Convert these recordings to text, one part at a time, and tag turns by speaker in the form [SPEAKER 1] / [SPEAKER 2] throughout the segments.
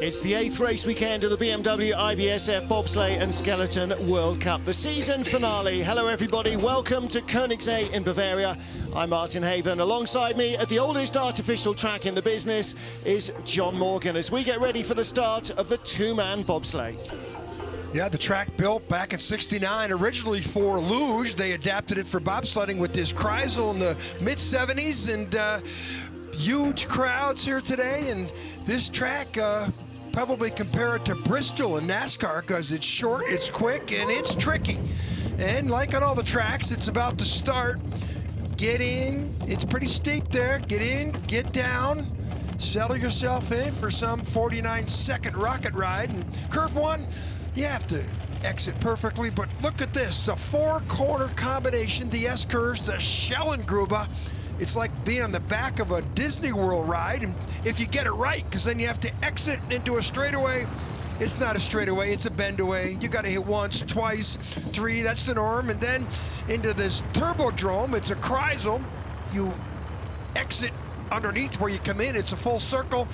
[SPEAKER 1] It's the 8th race weekend of the BMW IBSF Bobsleigh and Skeleton World Cup, the season finale. Hello everybody, welcome to Königssee in Bavaria. I'm Martin Haven. Alongside me at the oldest artificial track in the business is John Morgan as we get ready for the start of the two-man bobsleigh.
[SPEAKER 2] Yeah, the track built back in '69, originally for luge. They adapted it for bobsledding with this Kreisel in the mid-'70s, and huge crowds here today. And this track, probably compare it to Bristol in NASCAR because it's short, it's quick, and it's tricky. And like on all the tracks, it's about to start. Get in, it's pretty steep there. Get in, get down, settle yourself in for some 49-second rocket ride. And curve one, you have to exit perfectly, but look at this, the four-corner combination, the S-curves, the Schellengruber. It's like being on the back of a Disney World ride, and if you get it right, because then you have to exit into a straightaway. It's not a straightaway, it's a bendaway. You got to hit once, twice, three, that's the norm, and then into this turbodrome, it's a Kreisel. You exit underneath where you come in, it's a full circle,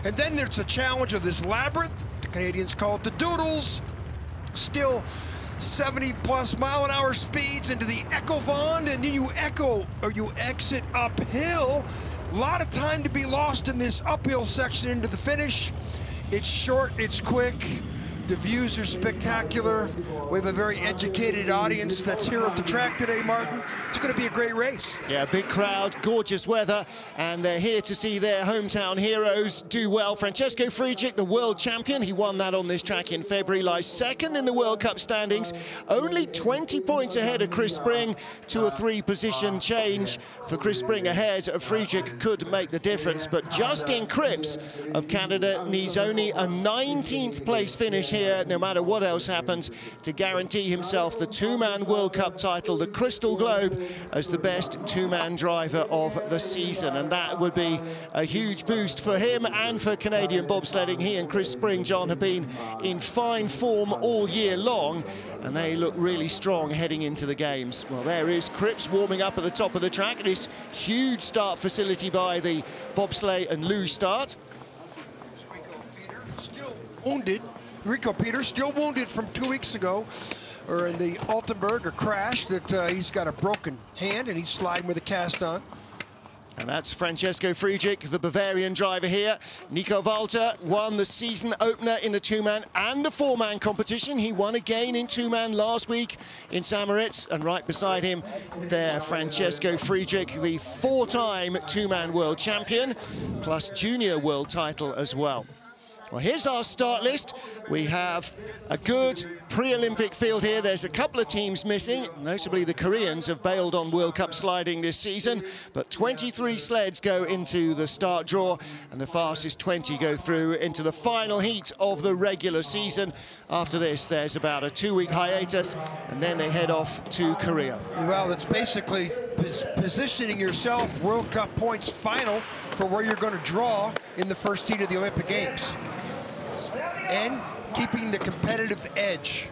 [SPEAKER 2] and then there's a challenge of this labyrinth. The Canadians call it the Doodles. Still 70+ mile-an-hour speeds into the Echo Vond, and then you exit uphill. A lot of time to be lost in this uphill section into the finish. It's short, it's quick, the views are spectacular. We have a very educated audience that's here at the track today, Martin. It's going to be a great race. Yeah,
[SPEAKER 1] big crowd, gorgeous weather, and they're here to see their hometown heroes do well. Francesco Friedrich, the world champion, he won that on this track in February, lies second in the World Cup standings, only 20 points ahead of Chris Spring. 2 or 3 position change for Chris Spring ahead of Friedrich could make the difference, but Justin Cripps of Canada needs only a 19th place finish here, no matter what else happens, to guarantee himself the two-man World Cup title, the Crystal Globe, as the best two-man driver of the season. And that would be a huge boost for him and for Canadian bobsledding. He and Chris Spring, John, have been in fine form all year long, and they look really strong heading into the games. Well, there is Cripps warming up at the top of the track at this huge start facility by the bobsleigh and luge start.
[SPEAKER 2] Still wounded. Rico Peters, still wounded from 2 weeks ago, or in the Altenburg, a crash that he's got a broken hand and he's sliding with a cast on.
[SPEAKER 1] And that's Francesco Friedrich, the Bavarian driver here. Nico Walter won the season opener in the two-man and the four-man competition. He won again in two-man last week in St. And right beside him there, Francesco Friedrich, the 4-time two-man world champion, plus junior world title as well. Well, here's our start list. We have a good pre-Olympic field here. There's a couple of teams missing. Notably, the Koreans have bailed on World Cup sliding this season, but 23 sleds go into the start draw, and the fastest 20 go through into the final heat of the regular season. After this, there's about a 2-week hiatus, and then they head off to Korea.
[SPEAKER 2] Well, it's basically positioning yourself World Cup points final for where you're going to draw in the first heat of the Olympic Games, and keeping the competitive edge.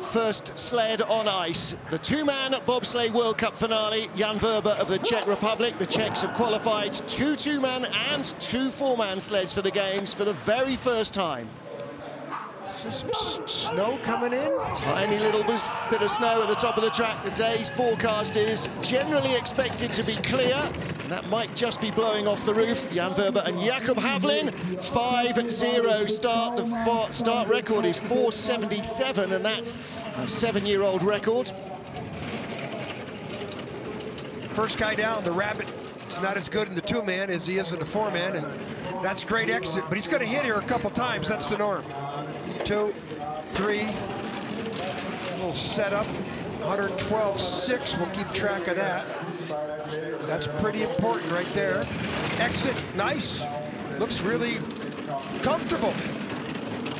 [SPEAKER 1] First sled on ice, the two-man bobsleigh World Cup finale. Jan Verber of the Czech Republic. The Czechs have qualified 2 two-man and 2 four-man sleds for the games for the very first time.
[SPEAKER 2] Some snow coming in.
[SPEAKER 1] Tiny little bit of snow at the top of the track. The day's forecast is generally expected to be clear. And that might just be blowing off the roof. Jan Verber and Jakob Havlin, 5-0 start. The start record is 4:77, and that's a 7-year-old record.
[SPEAKER 2] First guy down, the Rabbit, is not as good in the two-man as he is in the four-man, and that's great exit. But he's going to hit here a couple times. That's the norm. 2, 3, a little setup, 112.6, we'll keep track of that. That's pretty important right there. Exit, nice, looks really comfortable.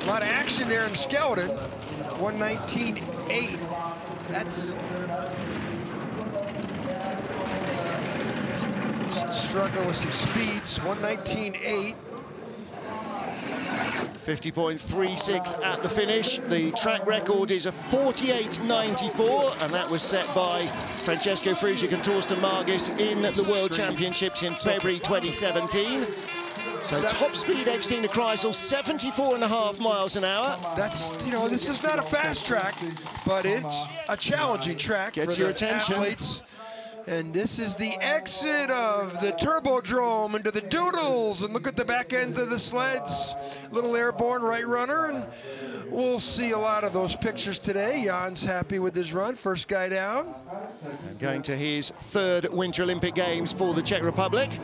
[SPEAKER 2] A lot of action there in Skeleton, 119.8, that's struggling with some speeds, 119.8.
[SPEAKER 1] 50.36 at the finish. The track record is a 48.94, and that was set by Francesco Friedrich and Torsten Margis in the World Championships in February 2017. So top speed exiting the Kreisel, 74.5 miles an hour.
[SPEAKER 2] That's, you know, this is not a fast track, but it's a challenging track
[SPEAKER 1] Gets
[SPEAKER 2] for
[SPEAKER 1] your
[SPEAKER 2] the
[SPEAKER 1] attention.
[SPEAKER 2] athletes. And this is the exit of the Turbodrome into the Doodles. And look at the back end of the sleds. Little airborne right runner. And we'll see a lot of those pictures today. Jan's happy with his run. First guy down.
[SPEAKER 1] And going to his third Winter Olympic Games for the Czech Republic.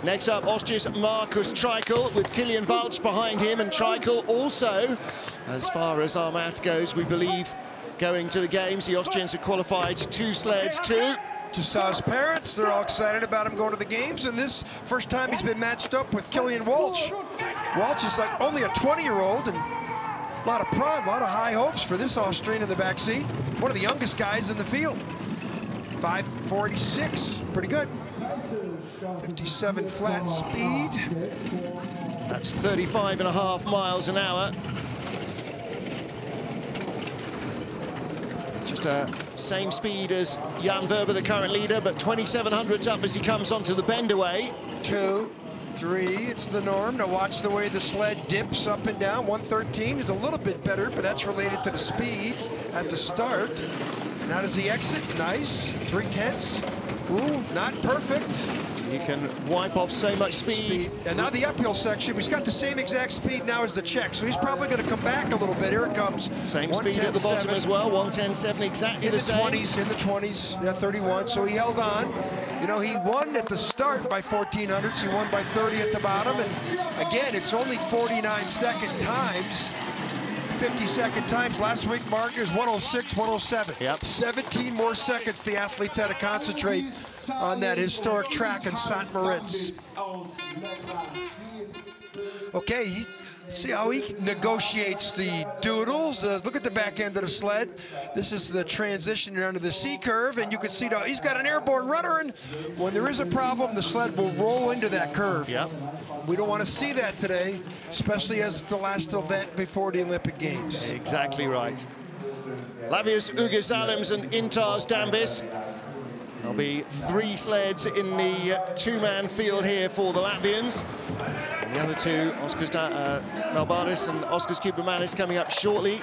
[SPEAKER 1] Next up, Austria's Markus Treichel with Kilian Walch behind him. And Treichel also, as far as our math goes, we believe, going to the Games. The Austrians have qualified 2 sleds too.
[SPEAKER 2] Just saw his parents. They're all excited about him going to the Games. And this first time he's been matched up with Kilian Walch. Walch is like only a 20-year-old, and a lot of pride, a lot of high hopes for this Austrian in the back seat. One of the youngest guys in the field. 5:46, pretty good. 57 flat speed.
[SPEAKER 1] That's 35.5 miles an hour. Just same speed as Jan Verber, the current leader, but 2700s up as he comes onto the bend away.
[SPEAKER 2] 2, 3, it's the norm. Now watch the way the sled dips up and down. 113 is a little bit better, but that's related to the speed at the start. And how does he exit? Nice, 3/10. Ooh, not perfect.
[SPEAKER 1] You can wipe off so much speed.
[SPEAKER 2] And now the uphill section, he's got the same exact speed now as the Czech, so he's probably going to come back a little bit. Here it comes.
[SPEAKER 1] Same speed at the bottom as well, 110.7, exactly the same.
[SPEAKER 2] In the 20s, yeah, 31, so he held on. You know, he won at the start by 1400s, he won by 30 at the bottom, and again, it's only 49-second times. 50-second times. Last week, Mark, is 106, 107.
[SPEAKER 1] Yep.
[SPEAKER 2] 17 more seconds the athletes had to concentrate on that historic track in St. Moritz. Okay, see how he negotiates the doodles. Look at the back end of the sled. This is the transition under the C curve, and you can see now he's got an airborne runner, and when there is a problem, the sled will roll into that curve.
[SPEAKER 1] Yep.
[SPEAKER 2] We don't want to see that today, especially as the last event before the Olympic Games.
[SPEAKER 1] Exactly right. Latvia's Ugas Alems and Intars Dambis. There'll be 3 sleds in the 2-man field here for the Latvians. And the other 2, Oskars Melbardis and Oskars Kupermanis, coming up shortly.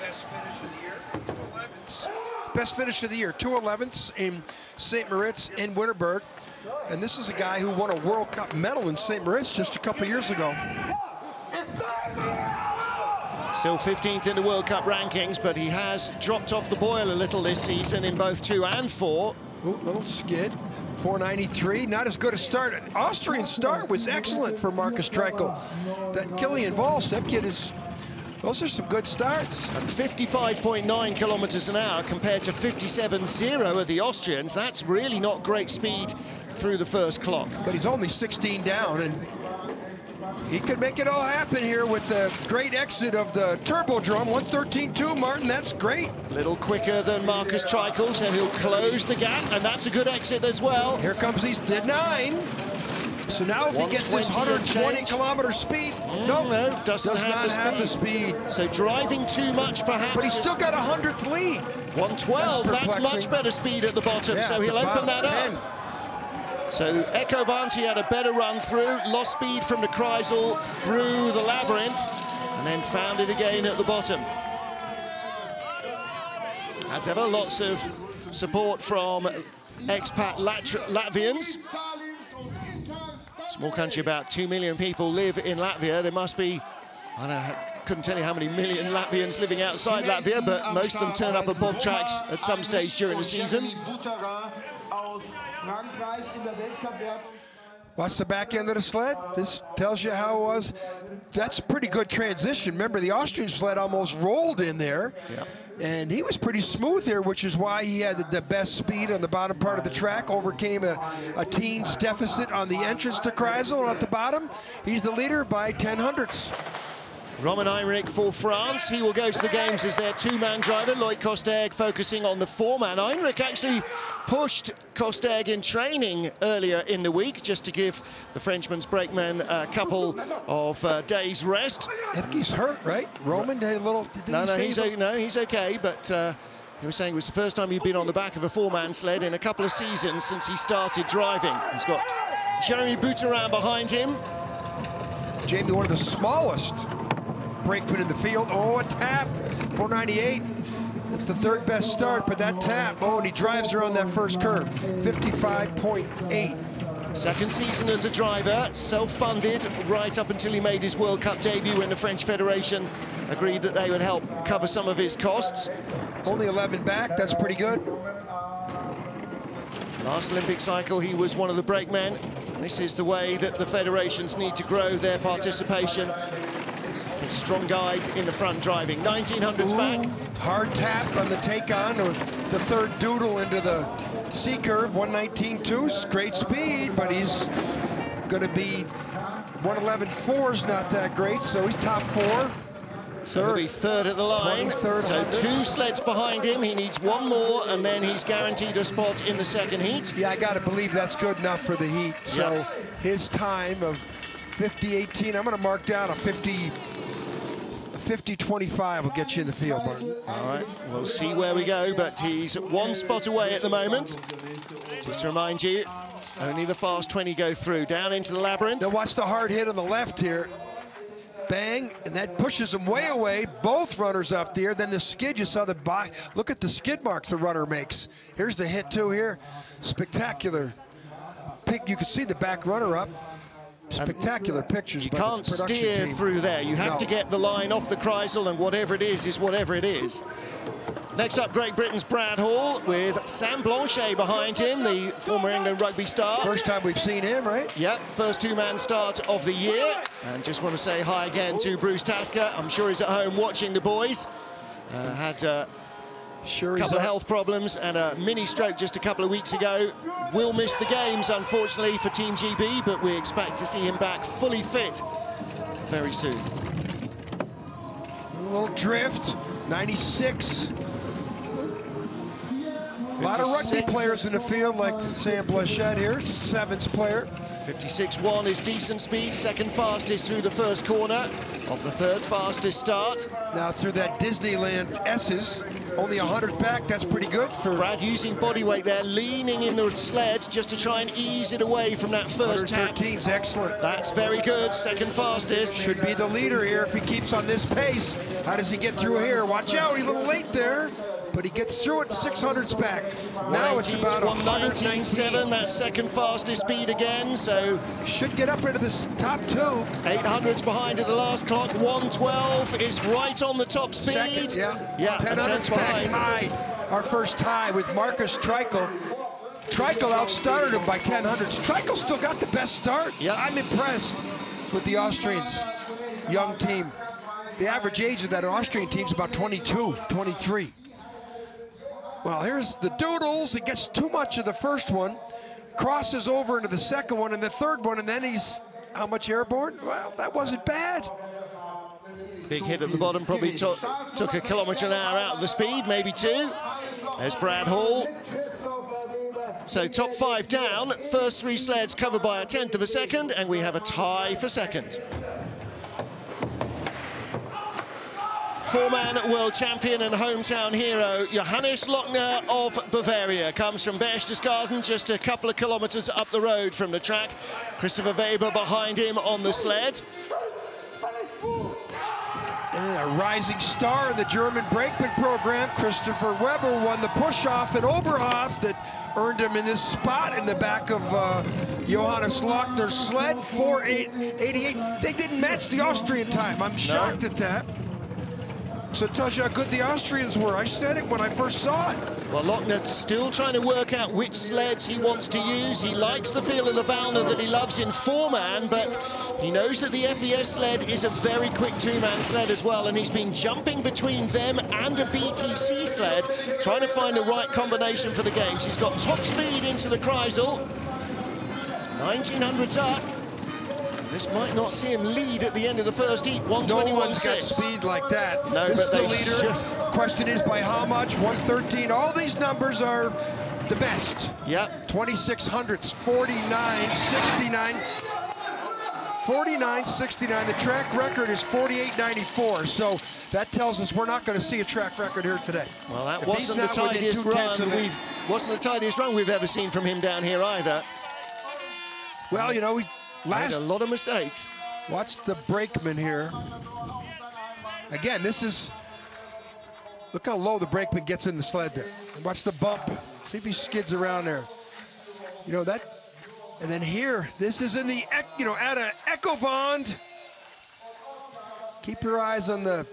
[SPEAKER 2] Best finish of the year, 2:11s. Best finish of the year, 2:11s in St. Moritz and Winterberg. And this is a guy who won a World Cup medal in St. Moritz just a couple years ago.
[SPEAKER 1] Still 15th in the World Cup rankings, but he has dropped off the boil a little this season in both 2 and 4.
[SPEAKER 2] Ooh, little skid, 493, not as good a start. An Austrian start was excellent for Markus Treichel. That Kilian Walch, that kid is, those are some good starts.
[SPEAKER 1] And 55.9 kilometers an hour compared to 57.0 of the Austrians. That's really not great speed through the first clock.
[SPEAKER 2] But he's only 16 down, and he could make it all happen here with a great exit of the Turbodrome. 113.2, Martin, that's great.
[SPEAKER 1] A little quicker than Markus Treichel, so he'll close the gap, and that's a good exit as well.
[SPEAKER 2] Here comes these 9. So now if he gets this 120-kilometer speed,
[SPEAKER 1] no, doesn't
[SPEAKER 2] have the speed.
[SPEAKER 1] So driving too much, perhaps.
[SPEAKER 2] But he's still got a 100th lead.
[SPEAKER 1] 112, that's much better speed at the bottom,
[SPEAKER 2] yeah,
[SPEAKER 1] so he'll open that up. So Eko Vanti had a better run through, lost speed from the Kreisel through the labyrinth, and then found it again at the bottom. As ever, lots of support from expat Latvians. Small country, about 2 million people live in Latvia. There must be, couldn't tell you how many million Latvians living outside Latvia, but most of them turn up at bob tracks at some stage during the season.
[SPEAKER 2] Watch the back end of the sled. This tells you how it was. That's a pretty good transition. Remember, the Austrian sled almost rolled in there.
[SPEAKER 1] Yep.
[SPEAKER 2] And he was pretty smooth here, which is why he had the best speed on the bottom part of the track, overcame a teens deficit on the entrance to Kreisel, and at the bottom, he's the leader by 0.1.
[SPEAKER 1] Roman Heinrich for France. He will go to the Games as their 2-man driver. Loic Kostegh focusing on the 4-man. Heinrich actually pushed Kostegh in training earlier in the week just to give the Frenchman's brakeman a couple of days rest.
[SPEAKER 2] I think he's hurt, right? Roman had a little...
[SPEAKER 1] He's okay, but he was saying it was the first time he'd been on the back of a 4-man sled in a couple of seasons since he started driving. He's got Jeremy Bouterin behind him.
[SPEAKER 2] Jamie, one of the smallest brakemen in the field. Oh, a tap, 498. That's the third best start, but that tap, oh, and he drives around that first curve, 55.8.
[SPEAKER 1] Second season as a driver, self-funded right up until he made his World Cup debut when the French Federation agreed that they would help cover some of his costs.
[SPEAKER 2] Only 11 back, that's pretty good.
[SPEAKER 1] Last Olympic cycle, he was one of the brakemen. This is the way that the federations need to grow their participation. Get strong guys in the front driving. 1900s back.
[SPEAKER 2] Hard tap on the take-on, or the third doodle into the C-curve, 119.2, great speed, but he's going to be 111.4 is not that great, so he's top 4.
[SPEAKER 1] So he'll be third at the line. So 2 sleds behind him. He needs 1 more, and then he's guaranteed a spot in the second heat.
[SPEAKER 2] Yeah, I got to believe that's good enough for the heat. So his time of 50.18, I'm going to mark down a 50.25 will get you in the field, Martin.
[SPEAKER 1] All right, we'll see where we go, but he's 1 spot away at the moment. Just to remind you, only the fast 20 go through. Down into the labyrinth.
[SPEAKER 2] Now watch the hard hit on the left here. Bang, and that pushes him way away. Both runners up there. Then the skid, you saw the look at the skid marks the runner makes. Here's the hit too here. Spectacular. You can see the back runner up. Spectacular pictures.
[SPEAKER 1] You can't steer through there. You have to get the line off the Kreisel, and whatever it is whatever it is. Next up, Great Britain's Brad Hall with Sam Blanchet behind him, the former England rugby star.
[SPEAKER 2] First time we've seen him, right?
[SPEAKER 1] Yep, first 2-man start of the year. And just want to say hi again to Bruce Tasker. I'm sure he's at home watching the boys. Had a couple of health problems and a mini stroke just a couple of weeks ago. Will miss the games, unfortunately, for Team GB, but we expect to see him back fully fit very soon.
[SPEAKER 2] A little drift, 96. A lot of rugby players in the field, like Sam Blanchet here, 7th player.
[SPEAKER 1] 56.1 is decent speed, second fastest through the first corner of the third fastest start.
[SPEAKER 2] Now through that Disneyland S's, only 100 back, that's pretty good for...
[SPEAKER 1] Brad using body weight there, leaning in the sled just to try and ease it away from that first tap.
[SPEAKER 2] 113's excellent.
[SPEAKER 1] That's very good, second fastest.
[SPEAKER 2] Should be the leader here if he keeps on this pace. How does he get through here? Watch out, he's a little late there. But he gets through it, 600's back. Now it's about 119.7,
[SPEAKER 1] that's second fastest speed again, so...
[SPEAKER 2] Should get up into the top 2.
[SPEAKER 1] 800's behind at the last clock, 112 is right on the top speed.
[SPEAKER 2] Second, yeah
[SPEAKER 1] 1000's
[SPEAKER 2] back, tied. Our first tie with Marcus Treichel. Treichel outstarted him by 1000s. Treichel still got the best start.
[SPEAKER 1] Yep.
[SPEAKER 2] I'm impressed with the Austrians, young team. The average age of that Austrian team is about 22, 23. Well, here's the doodles. He gets too much of the first one, crosses over into the second one and the third one, and then he's, how much airborne? Well, that wasn't bad.
[SPEAKER 1] Big hit at the bottom, probably took 1 kilometre an hour out of the speed, maybe 2. There's Brad Hall. So top 5 down, first 3 sleds covered by 1/10 of a second, and we have a tie for second. 4-man world champion and hometown hero, Johannes Lochner of Bavaria, comes from Berchtesgaden, just a couple of kilometres up the road from the track. Christopher Weber behind him on the sled.
[SPEAKER 2] And a rising star in the German brakeman program, Christopher Weber won the push-off at Oberhof that earned him in this spot in the back of Johannes Lochner's sled, 4:88. They didn't match the Austrian time. I'm shocked at that. So it tells you how good the Austrians were. I said it when I first saw it.
[SPEAKER 1] Well, Lochner's still trying to work out which sleds he wants to use. He likes the feel of the Valna that he loves in 4-man, but he knows that the FES sled is a very quick 2-man sled as well, and he's been jumping between them and a BTC sled, trying to find the right combination for the games. He's got top speed into the Kreisel. 1900's up. This might not see him lead at the end of the first heat. 121.6.
[SPEAKER 2] No one's got speed like that.
[SPEAKER 1] No,
[SPEAKER 2] this is
[SPEAKER 1] but
[SPEAKER 2] the leader. Question is by how much? 113. All these numbers are the best.
[SPEAKER 1] Yep.
[SPEAKER 2] 2600s, 49.69. 49.69. The track record is 48.94. So that tells us we're not going to see a track record here today.
[SPEAKER 1] Well, that wasn't the tidiest run we've ever seen from him down here either.
[SPEAKER 2] Well, you know, we
[SPEAKER 1] made a lot of mistakes.
[SPEAKER 2] Watch the brakeman here. Again, this is, look how low the brakeman gets in the sled there. And watch the bump. See if he skids around there. You know, that, and then here, this is in the, you know, at a Ecovond. Keep your eyes on the,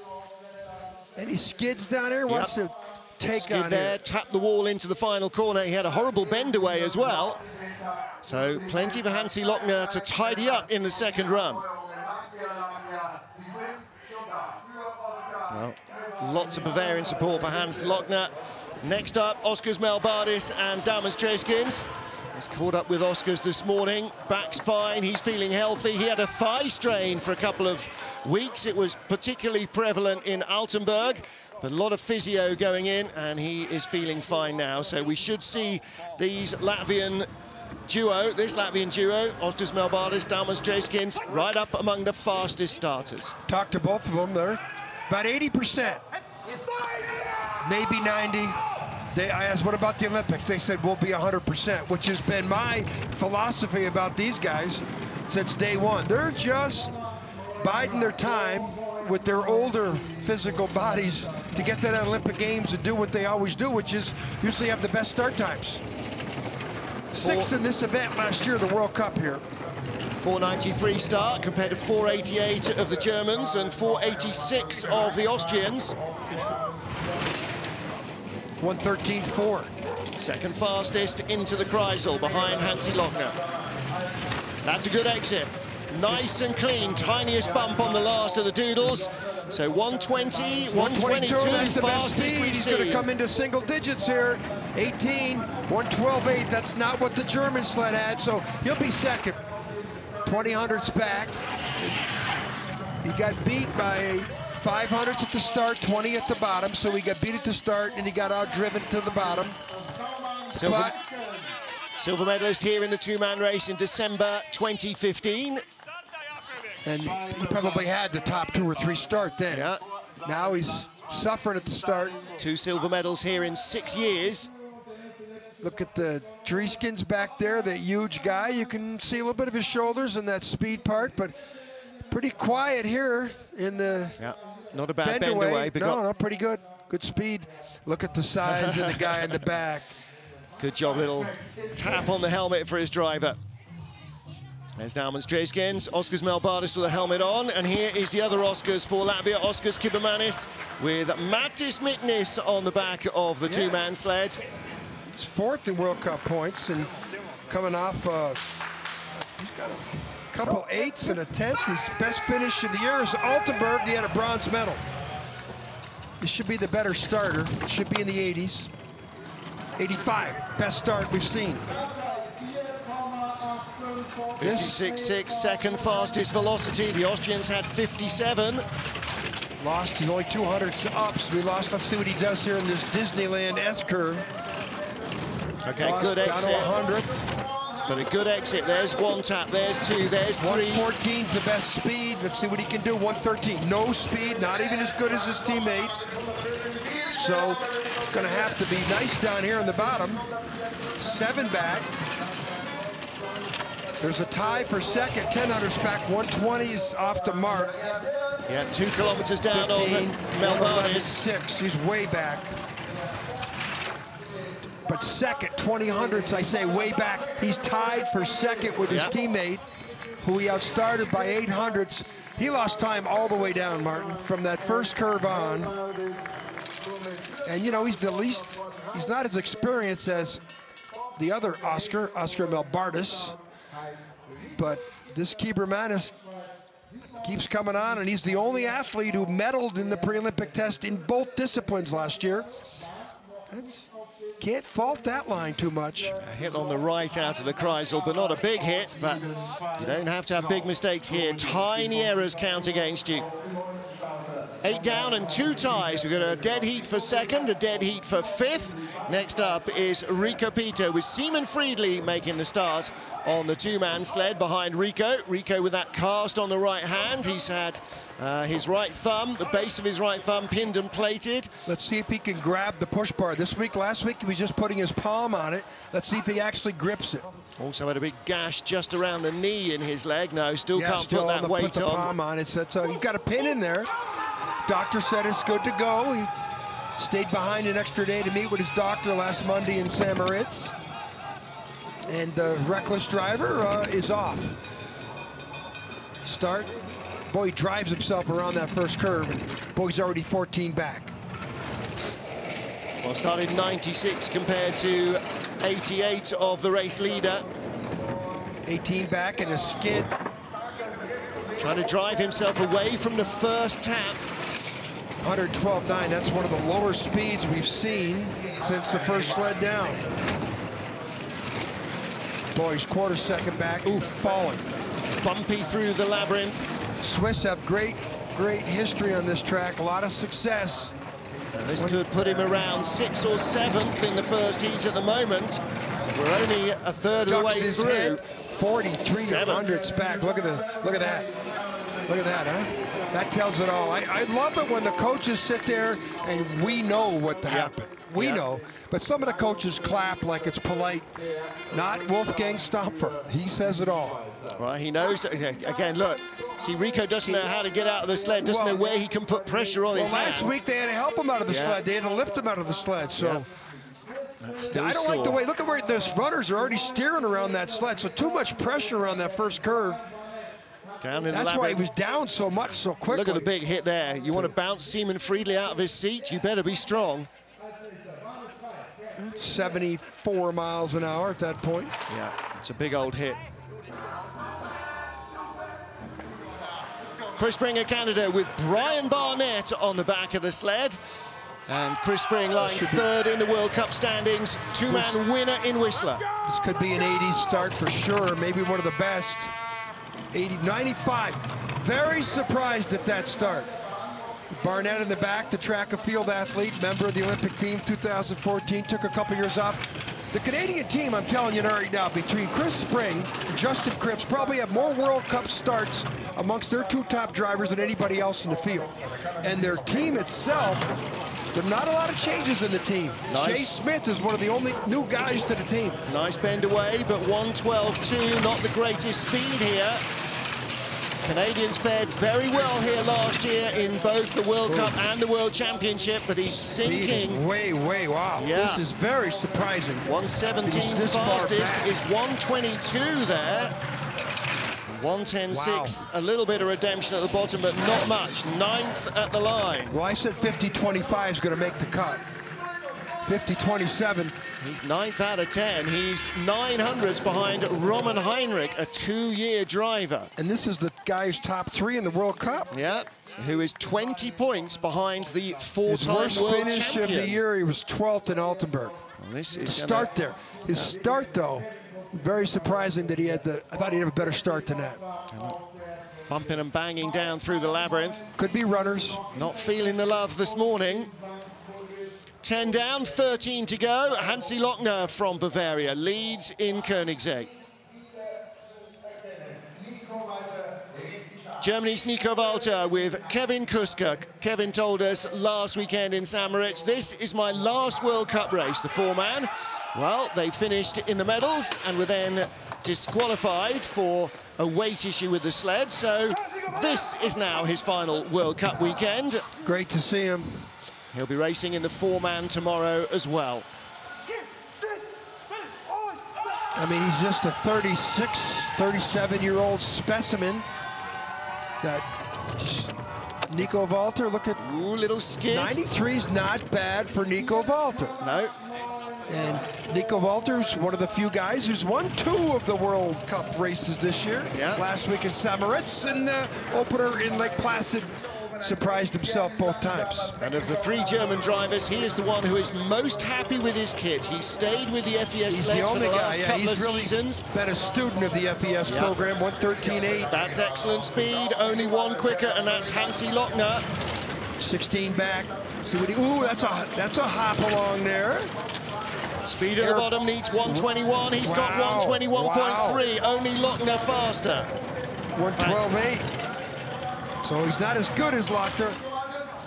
[SPEAKER 2] any skids down there? Watch the take
[SPEAKER 1] skid
[SPEAKER 2] on
[SPEAKER 1] there,
[SPEAKER 2] here.
[SPEAKER 1] tapped the wall into the final corner. He had a horrible bend away as well. So plenty for Hansi Lochner to tidy up in the second run. Well, lots of Bavarian support for Hans Lochner. Next up, Oskars Melbardis and Damas Jeskins. He's caught up with Oskars this morning. Back's fine, he's feeling healthy. He had a thigh strain for a couple of weeks. It was particularly prevalent in Altenburg, but a lot of physio going in, and he is feeling fine now. So we should see these Latvian duo, Oskars Melbardis, Damas Jeskins, right up among the fastest starters.
[SPEAKER 2] Talked to both of them. They're about 80%, maybe 90. I asked, what about the Olympics? They said, we'll be 100%, which has been my philosophy about these guys since day one. They're just biding their time with their older physical bodies to get to that Olympic Games and do what they always do, which is usually have the best start times. Sixth in this event last year, the World Cup here.
[SPEAKER 1] 493 start compared to 488 of the Germans and 486 of the Austrians.
[SPEAKER 2] 1:13.4.
[SPEAKER 1] Second fastest into the Kreisel behind Hansi Lochner. That's a good exit. Nice and clean, tiniest bump on the last of the doodles. So 120, 122,
[SPEAKER 2] that's the best speed.
[SPEAKER 1] He's
[SPEAKER 2] going to come into single digits here. 18, 112.8. That's not what the German sled had, so he'll be second. 20 hundredths back. He got beat by 500ths at the start, 20 at the bottom, so he got beat at the start and he got out-driven to the bottom.
[SPEAKER 1] Silver medalist here in the two-man race in December 2015.
[SPEAKER 2] And he probably had the top 2 or 3 start then.
[SPEAKER 1] Yeah.
[SPEAKER 2] Now he's suffering at the start.
[SPEAKER 1] 2 silver medals here in 6 years.
[SPEAKER 2] Look at the Drieskins back there, that huge guy. You can see a little bit of his shoulders in that speed part, but pretty quiet here in the
[SPEAKER 1] not a bad bend away. But
[SPEAKER 2] no, pretty good. Good speed. Look at the size of the guy in the back.
[SPEAKER 1] Good job, little tap on the helmet for his driver. There's Damas Jeskins, Oskars Melbardis with a helmet on, and here is the other Oskars for Latvia, Oskars Kibermanis, with Mattis Miknis on the back of the two-man sled.
[SPEAKER 2] He's 4th in World Cup points, and coming off, he's got a couple 8s and a 10th. His best finish of the year is Altenburg. He had a bronze medal. This should be the better starter. Should be in the 80s. 85, best start we've seen.
[SPEAKER 1] 56.6, second fastest velocity. The Austrians had 57.
[SPEAKER 2] Lost, he's only 200ths up, so we lost. Let's see what he does here in this Disneyland S-curve.
[SPEAKER 1] Okay,
[SPEAKER 2] lost,
[SPEAKER 1] good exit.
[SPEAKER 2] Down to 100th.
[SPEAKER 1] But a good exit. There's 1 tap, there's 2, there's 3.
[SPEAKER 2] 114's the best speed. Let's see what he can do. 113, no speed, not even as good as his teammate. So it's gonna have to be nice down here in the bottom. 7 back. There's a tie for second, 10 hundredths back, 120's off the mark.
[SPEAKER 1] Yeah, 2 kilometers down
[SPEAKER 2] 15,
[SPEAKER 1] on Melbardis.
[SPEAKER 2] 6, he's way back. But second, 20 hundredths, I say way back. He's tied for second with his teammate, who he outstarted by 8 hundredths. He lost time all the way down, Martin, from that first curve on. And you know, he's the least, he's not as experienced as the other Oskar Melbardis. But this Kibermanis keeps coming on, and he's the only athlete who medaled in the pre-Olympic test in both disciplines last year. Can't fault that line too much.
[SPEAKER 1] A hit on the right out of the Kreisel, but not a big hit, but you don't have to have big mistakes here. Tiny errors count against you. 8 down and 2 ties. We've got a dead heat for second, a dead heat for 5th. Next up is Rico Peter with Seaman Friedli making the start on the two-man sled behind Rico. Rico with that cast on the right hand. He's had His right thumb, the base of his right thumb, pinned and plated.
[SPEAKER 2] Let's see if he can grab the push bar. Last week, he was just putting his palm on it. Let's see if he actually grips it.
[SPEAKER 1] Also had a big gash just around the knee in his leg. No, still can't put that weight on.
[SPEAKER 2] Put the palm on it. You've got a pin in there. Doctor said it's good to go. He stayed behind an extra day to meet with his doctor last Monday in St. Moritz. And the reckless driver is off. Start. Boy, he drives himself around that first curve. And boy, he's already 14 back.
[SPEAKER 1] Well, started 96 compared to 88 of the race leader.
[SPEAKER 2] 18 back and a skid.
[SPEAKER 1] Trying to drive himself away from the first tap.
[SPEAKER 2] 112.9, that's one of the lower speeds we've seen since the first sled down. Boy, he's quarter second back. Ooh, falling.
[SPEAKER 1] Bumpy through the labyrinth.
[SPEAKER 2] Swiss have great history on this track, a lot of success.
[SPEAKER 1] This could put him around 6th or 7th in the first heat at the moment. We're only a third of the way through.
[SPEAKER 2] 43 hundredths back. Look at that. Look at that, huh? That tells it all. I love it when the coaches sit there and we know what happened. We know, but some of the coaches clap like it's polite. Not Wolfgang Stampfer. He says it all.
[SPEAKER 1] Well, he knows. Again, look. See, Rico doesn't know how to get out of the sled. Doesn't know where he can put pressure on his
[SPEAKER 2] last week they had to help him out of the sled. They had to lift him out of the sled. So I don't like the way. Look at where those runners are already steering around that sled. So too much pressure around that first curve.
[SPEAKER 1] Down in
[SPEAKER 2] That's why he was down so much so quickly.
[SPEAKER 1] Look at the big hit there. You want to bounce Seaman Friedli out of his seat, you better be strong.
[SPEAKER 2] 74 miles an hour at that point.
[SPEAKER 1] Yeah, it's a big old hit. Chris Spring of Canada with Brian Barnett on the back of the sled. And Chris Spring lying third in the World Cup standings. Two-man winner in Whistler.
[SPEAKER 2] This could be an 80s start for sure, maybe one of the best. 95. Very surprised at that start. Barnett in the back, the track and field athlete, member of the Olympic team 2014, took a couple years off. The Canadian team, I'm telling you right now, between Chris Spring and Justin Cripps, probably have more World Cup starts amongst their two top drivers than anybody else in the field. And their team itself, there are not a lot of changes in the team.
[SPEAKER 1] Nice.
[SPEAKER 2] Chase Smith is one of the only new guys to the team.
[SPEAKER 1] Nice bend away, but 112.2, not the greatest speed here. Canadians fared very well here last year in both the World Cup and the World Championship, but he's sinking.
[SPEAKER 2] Way, wow.
[SPEAKER 1] Yeah.
[SPEAKER 2] This is very surprising.
[SPEAKER 1] 117 fastest is 122 there. 110.6, a little bit of redemption at the bottom, but not much. 9th at the line.
[SPEAKER 2] Well, I said 50.25 is going to make the cut. 50.27.
[SPEAKER 1] He's 9th out of 10. He's 900ths behind Roman Heinrich, a 2-year driver.
[SPEAKER 2] And this is the guy who's top 3 in the World Cup.
[SPEAKER 1] Yeah, who is 20 points behind the 4-time
[SPEAKER 2] His worst
[SPEAKER 1] world
[SPEAKER 2] finish
[SPEAKER 1] champion.
[SPEAKER 2] of the year, he was 12th in Altenburg.
[SPEAKER 1] Well, this is
[SPEAKER 2] the start there. His start, though, very surprising that he had I thought he'd have a better start than that.
[SPEAKER 1] Bumping and banging down through the labyrinth.
[SPEAKER 2] Could be runners.
[SPEAKER 1] Not feeling the love this morning. 10 down, 13 to go. Hansi Lochner from Bavaria leads in Königssee. Germany's Nico Walter with Kevin Kuska. Kevin told us last weekend in St. Moritz, this is my last World Cup race, the 4-man. Well, they finished in the medals and were then disqualified for a weight issue with the sled. So this is now his final World Cup weekend.
[SPEAKER 2] Great to see him.
[SPEAKER 1] He'll be racing in the 4-man tomorrow as well.
[SPEAKER 2] I mean, he's just a 36, 37-year-old specimen. That Nico Walter, look at...
[SPEAKER 1] Ooh, little skid.
[SPEAKER 2] 93's not bad for Nico Walter.
[SPEAKER 1] No.
[SPEAKER 2] And Nico Walter's one of the few guys who's won 2 of the World Cup races this year.
[SPEAKER 1] Yeah.
[SPEAKER 2] Last week in St. Moritz and the opener in Lake Placid. Surprised himself both times.
[SPEAKER 1] And of the 3 German drivers, he is the one who is most happy with his kit. He stayed with the FES sleds for the last couple of seasons.
[SPEAKER 2] Been a student of the FES program, 113.8.
[SPEAKER 1] That's excellent speed, only one quicker, and that's Hansi Lochner.
[SPEAKER 2] 16 back. See what he, ooh, that's a hop along there.
[SPEAKER 1] Speed at the bottom needs 121. He's got 121.3. Only Lochner faster.
[SPEAKER 2] 112.8. So he's not as good as Lochter.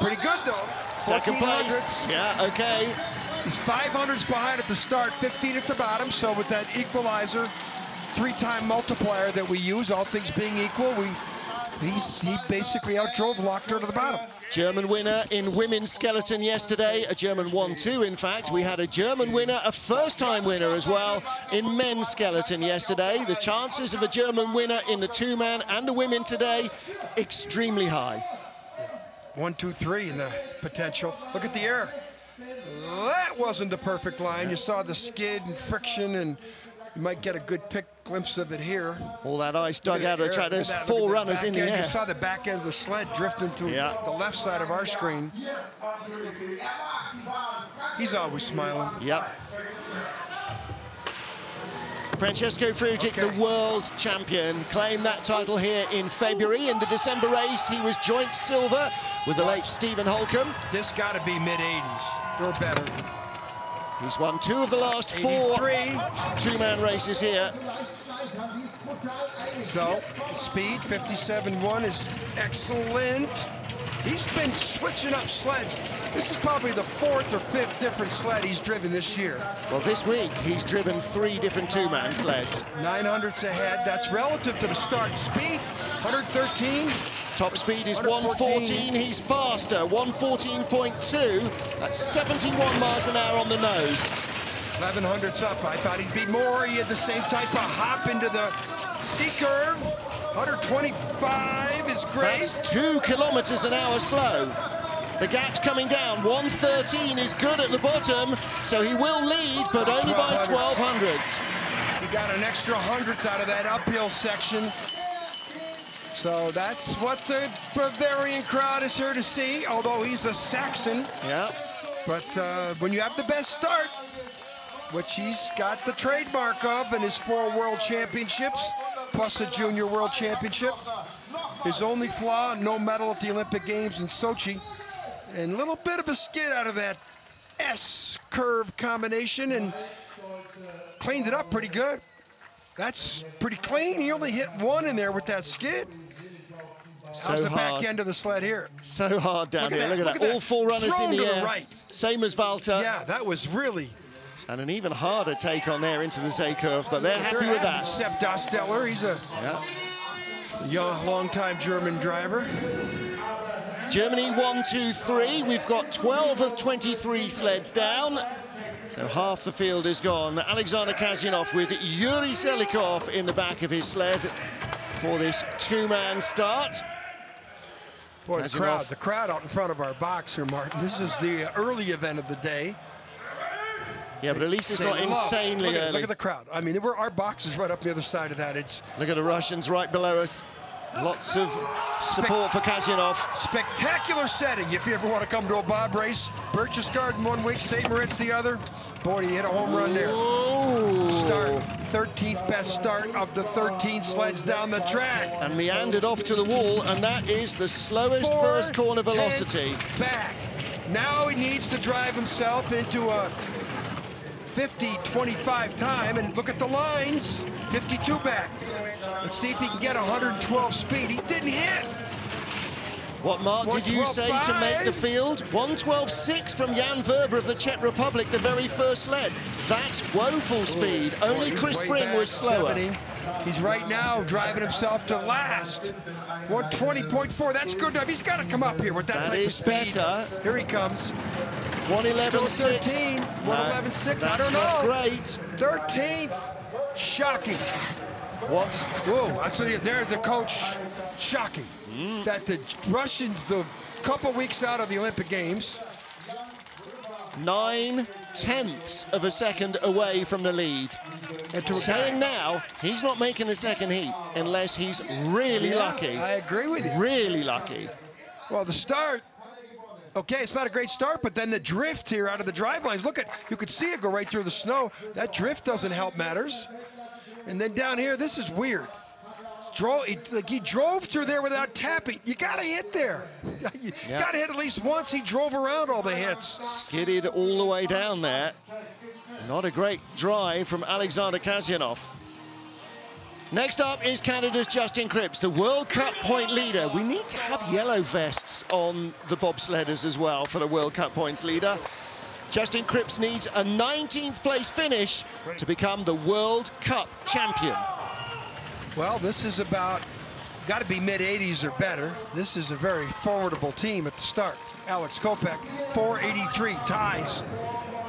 [SPEAKER 2] Pretty good, though.
[SPEAKER 1] Second place. Yeah, okay.
[SPEAKER 2] He's 500s behind at the start, 15 at the bottom. So with that equalizer, 3-time multiplier that we use, all things being equal, he basically outdrove Lochter to the bottom.
[SPEAKER 1] German winner in women's skeleton yesterday, a German 1-2 in fact. We had a German winner, a first-time winner as well, in men's skeleton yesterday. The chances of a German winner in the 2-man and the women today, extremely high.
[SPEAKER 2] 1, 2, 3 in the potential. Look at the air. That wasn't the perfect line. You saw the skid and friction, and you might get a good glimpse of it here.
[SPEAKER 1] All that ice dug out of the track. There's 4 runners in the air.
[SPEAKER 2] You saw the back end of the sled drifting to the left side of our screen. He's always smiling.
[SPEAKER 1] Yep. Francesco Frugic, the world champion, claimed that title here in February. In the December race, he was joint silver with the late Stephen Holcomb.
[SPEAKER 2] This got to be mid-80s or better.
[SPEAKER 1] He's won 2 of the last 4 2-man races here.
[SPEAKER 2] So, speed, 57.1 is excellent. He's been switching up sleds. This is probably the 4th or 5th different sled he's driven this year.
[SPEAKER 1] Well, this week, he's driven 3 different 2-man sleds.
[SPEAKER 2] 900s ahead. That's relative to the start. Speed, 113.
[SPEAKER 1] Top speed is 114. He's faster, 114.2. That's 71 miles an hour on the nose.
[SPEAKER 2] 1100s up. I thought he'd be more. He had the same type of hop into the C-curve. 125 is great.
[SPEAKER 1] That's 2 kilometers an hour slow. The gap's coming down. 113 is good at the bottom, so he will lead, but only by 1200s.
[SPEAKER 2] He got an extra 100th out of that uphill section. So that's what the Bavarian crowd is here to see, although he's a Saxon.
[SPEAKER 1] Yeah.
[SPEAKER 2] But when you have the best start, which he's got the trademark of in his 4 world championships, plus a junior world championship. His only flaw, no medal at the Olympic Games in Sochi. And a little bit of a skid out of that S-curve combination and cleaned it up pretty good. That's pretty clean. He only hit 1 in there with that skid. How's the back end of the sled here?
[SPEAKER 1] So hard down here. Look at that. All 4 runners in the air.
[SPEAKER 2] Right.
[SPEAKER 1] Same as Walter.
[SPEAKER 2] Yeah, that was really...
[SPEAKER 1] And an even harder take on there into the Z curve, but they're happy with that.
[SPEAKER 2] Sepp Dosteller, he's a young, long-time German driver.
[SPEAKER 1] Germany 1, 2, 3. We've got 12 of 23 sleds down. So half the field is gone. Alexander Kazyanov with Yuri Selikov in the back of his sled for this 2-man start.
[SPEAKER 2] Boy, the crowd out in front of our box here, Martin. This is the early event of the day.
[SPEAKER 1] Yeah, but at least it's not insanely early.
[SPEAKER 2] Look at the crowd. I mean, our box is right up the other side of that.
[SPEAKER 1] Look at the Russians right below us. Lots of support for Kazyanov.
[SPEAKER 2] Spectacular setting if you ever want to come to a bob race. Birch's Garden 1 week, St. Moritz the other. Boy, he hit a home run there.
[SPEAKER 1] Ooh.
[SPEAKER 2] Start, 13th best start of the 13 sleds down the track.
[SPEAKER 1] And meandered off to the wall, and that is the slowest first corner velocity.
[SPEAKER 2] Back. Now he needs to drive himself into a 50-25 time, and look at the lines. 52 back. Let's see if he can get 112 speed. He didn't hit.
[SPEAKER 1] What mark did you say to make the field? 112.6 from Jan Verber of the Czech Republic, the very first sled. That's woeful speed. Only Chris Spring was slower.
[SPEAKER 2] 70. He's right now driving himself to last. 120.4, that's good enough. He's got to come up here with that type of speed.
[SPEAKER 1] Better.
[SPEAKER 2] Here he comes.
[SPEAKER 1] 111.6.
[SPEAKER 2] 111.6, I don't know.
[SPEAKER 1] That's not great.
[SPEAKER 2] 13th. Shocking.
[SPEAKER 1] What?
[SPEAKER 2] Whoa, that's what there's the coach. Shocking. That the Russians, the couple weeks out of the Olympic Games.
[SPEAKER 1] 9/10 of a second away from the lead. Saying now, he's not making the second heat unless he's really lucky.
[SPEAKER 2] I agree with you.
[SPEAKER 1] Really lucky.
[SPEAKER 2] Well, the start, okay, it's not a great start, but then the drift here out of the drive lines. Look you could see it go right through the snow. That drift doesn't help matters. And then down here, this is weird. He drove through there without tapping. You got to hit there. You got to hit at least once. He drove around all the hits.
[SPEAKER 1] Skidded all the way down there. Not a great drive from Alexander Kazyanov. Next up is Canada's Justin Cripps, the World Cup point leader. We need to have yellow vests on the bobsledders as well for the World Cup points leader. Justin Cripps needs a 19th place finish to become the World Cup champion.
[SPEAKER 2] Well, this is about, got to be mid-80s or better. This is a very formidable team at the start. Alex Kopech, 483, ties